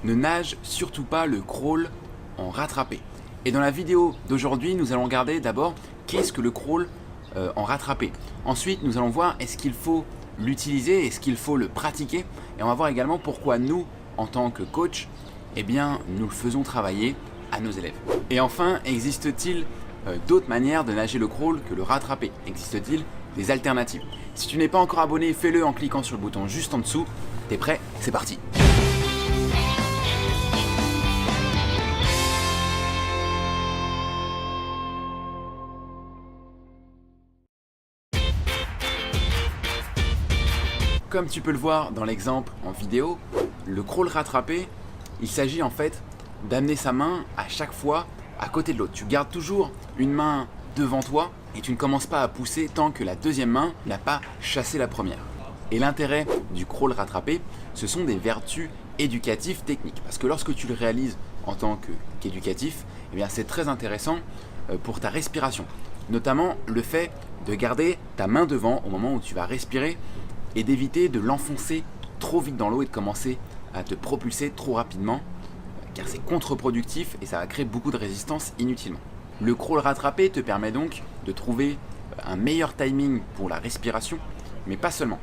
Ne nage surtout pas le crawl en rattrapé. Et dans la vidéo d'aujourd'hui, nous allons regarder d'abord qu'est-ce que le crawl en rattrapé. Ensuite, nous allons voir est-ce qu'il faut l'utiliser, est-ce qu'il faut le pratiquer. Et on va voir également pourquoi nous, en tant que coach, eh bien, nous le faisons travailler à nos élèves. Et enfin, existe-t-il d'autres manières de nager le crawl que le rattrapé? Existe-t-il des alternatives? Si tu n'es pas encore abonné, fais-le en cliquant sur le bouton juste en dessous. T'es prêt? C'est parti! Comme tu peux le voir dans l'exemple en vidéo, le crawl rattrapé, il s'agit en fait d'amener sa main à chaque fois à côté de l'autre. Tu gardes toujours une main devant toi et tu ne commences pas à pousser tant que la deuxième main n'a pas chassé la première. Et l'intérêt du crawl rattrapé, ce sont des vertus éducatives techniques. Parce que lorsque tu le réalises en tant qu'éducatif, eh bien c'est très intéressant pour ta respiration. Notamment le fait de garder ta main devant au moment où tu vas respirer et d'éviter de l'enfoncer trop vite dans l'eau et de commencer à te propulser trop rapidement car c'est contre-productif et ça va créer beaucoup de résistance inutilement. Le crawl rattrapé te permet donc de trouver un meilleur timing pour la respiration, mais pas seulement.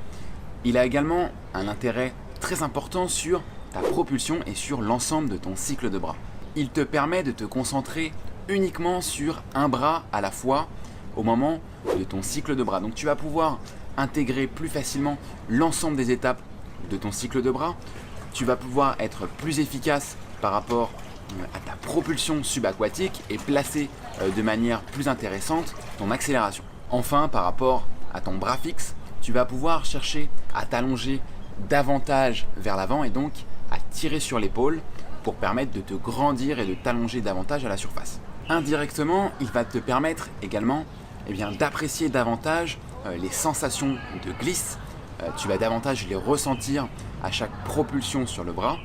Il a également un intérêt très important sur ta propulsion et sur l'ensemble de ton cycle de bras. Il te permet de te concentrer uniquement sur un bras à la fois au moment de ton cycle de bras. Donc tu vas pouvoir intégrer plus facilement l'ensemble des étapes de ton cycle de bras. Tu vas pouvoir être plus efficace par rapport à ta propulsion subaquatique et placer de manière plus intéressante ton accélération. Enfin, par rapport à ton bras fixe, tu vas pouvoir chercher à t'allonger davantage vers l'avant et donc à tirer sur l'épaule pour permettre de te grandir et de t'allonger davantage à la surface. Indirectement, il va te permettre également d'apprécier davantage les sensations de glisse. Tu vas davantage les ressentir à chaque propulsion sur le bras.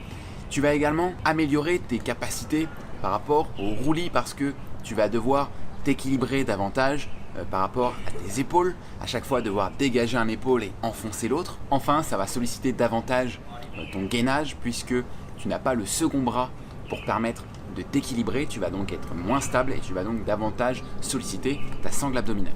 Tu vas également améliorer tes capacités par rapport au roulis parce que tu vas devoir t'équilibrer davantage par rapport à tes épaules, à chaque fois devoir dégager un épaule et enfoncer l'autre. Enfin, ça va solliciter davantage ton gainage puisque tu n'as pas le second bras pour permettre de t'équilibrer. Tu vas donc être moins stable et tu vas donc davantage solliciter ta sangle abdominale.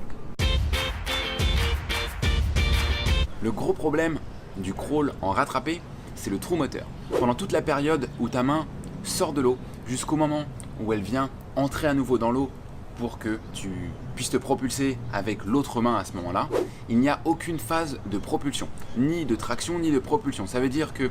Le gros problème du crawl en rattrapé, c'est le trou moteur. Pendant toute la période où ta main sort de l'eau, jusqu'au moment où elle vient entrer à nouveau dans l'eau pour que tu puisses te propulser avec l'autre main à ce moment-là, il n'y a aucune phase de propulsion, ni de traction, ni de propulsion. Ça veut dire que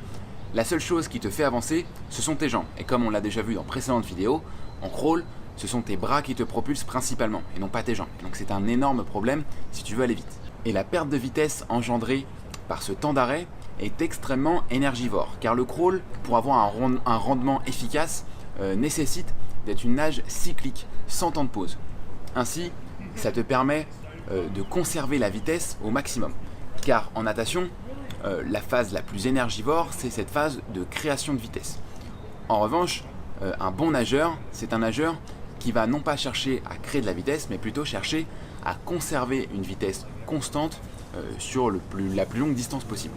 la seule chose qui te fait avancer, ce sont tes jambes. Et comme on l'a déjà vu dans précédentes vidéos, en crawl, ce sont tes bras qui te propulsent principalement et non pas tes jambes. Donc c'est un énorme problème si tu veux aller vite. Et la perte de vitesse engendrée par ce temps d'arrêt est extrêmement énergivore car le crawl, pour avoir un rendement efficace, nécessite d'être une nage cyclique sans temps de pause. Ainsi, ça te permet de conserver la vitesse au maximum car en natation, la phase la plus énergivore, c'est cette phase de création de vitesse. En revanche, un bon nageur, c'est un nageur qui va non pas chercher à créer de la vitesse, mais plutôt chercher à conserver une vitesse constante sur la plus longue distance possible.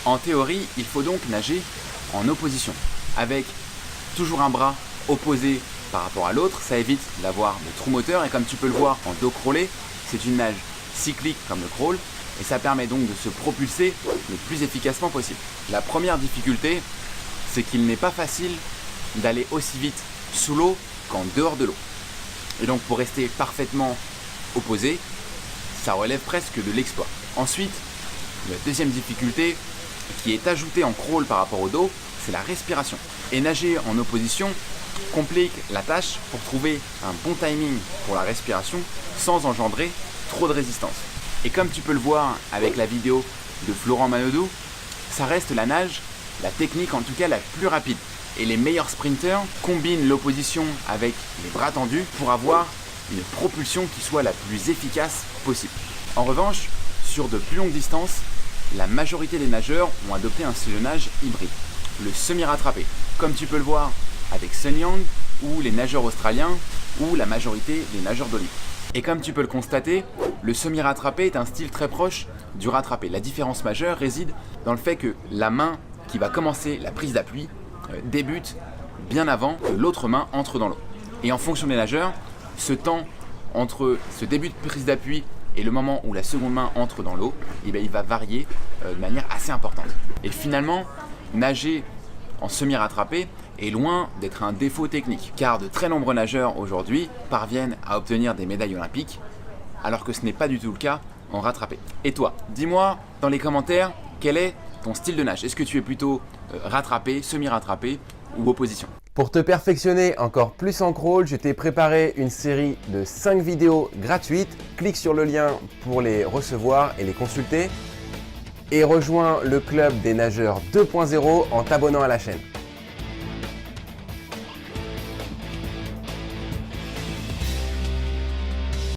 En théorie, il faut donc nager en opposition, avec toujours un bras opposé par rapport à l'autre. Ça évite d'avoir des trous moteurs et comme tu peux le voir en dos crawlé, c'est une nage cyclique comme le crawl et ça permet donc de se propulser le plus efficacement possible. La première difficulté, c'est qu'il n'est pas facile d'aller aussi vite sous l'eau qu'en dehors de l'eau. Et donc pour rester parfaitement opposé, ça relève presque de l'exploit. Ensuite, la deuxième difficulté qui est ajoutée en crawl par rapport au dos, c'est la respiration. Et nager en opposition complique la tâche pour trouver un bon timing pour la respiration sans engendrer trop de résistance. Et comme tu peux le voir avec la vidéo de Florent Manodou, ça reste la nage, la technique en tout cas la plus rapide. Et les meilleurs sprinteurs combinent l'opposition avec les bras tendus pour avoir une propulsion qui soit la plus efficace possible. En revanche, sur de plus longues distances, la majorité des nageurs ont adopté un style de nage hybride, le semi-rattrapé, comme tu peux le voir avec Sun Yang ou les nageurs australiens ou la majorité des nageurs d'olive. Et comme tu peux le constater, le semi-rattrapé est un style très proche du rattrapé. La différence majeure réside dans le fait que la main qui va commencer la prise d'appui débute bien avant que l'autre main entre dans l'eau. Et en fonction des nageurs, ce temps entre ce début de prise d'appui et le moment où la seconde main entre dans l'eau, il va varier de manière assez importante. Et finalement, nager en semi-rattrapé est loin d'être un défaut technique, car de très nombreux nageurs aujourd'hui parviennent à obtenir des médailles olympiques, alors que ce n'est pas du tout le cas en rattrapé. Et toi, dis-moi dans les commentaires quel est ton style de nage. Est-ce que tu es plutôt rattrapé, semi-rattrapé ou opposition? Pour te perfectionner encore plus en crawl, je t'ai préparé une série de 5 vidéos gratuites. Clique sur le lien pour les recevoir et les consulter. Et rejoins le club des nageurs 2.0 en t'abonnant à la chaîne.